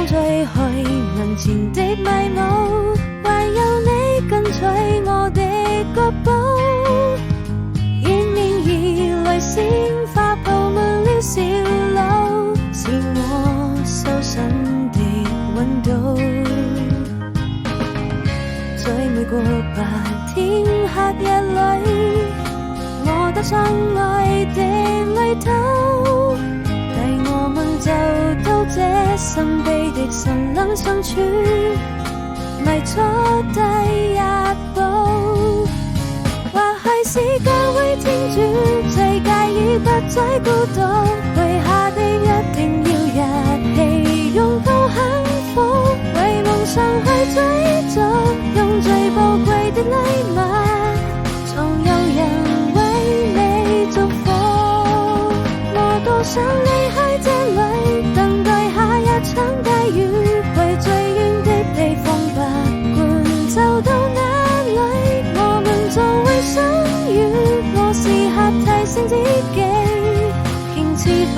風吹去門前的迷霧，唯有你跟隨我的腳步，迎面而來鮮花佈滿了小路，是我修身的溫度。在每個白天黑夜裏，我踏上愛的旅途，帶我們走到這神秘的森林深處，邁出第一步。或許是教會天主最介意不再孤獨，許下的一定要一起擁抱幸福，為夢想去追逐，用最寶貴的禮物，總有人為你祝福。我多想離開這裡，等待下一場大雨，為最遠的地方不管走到哪裡，我們總會相遇。我時刻提醒自己，堅持不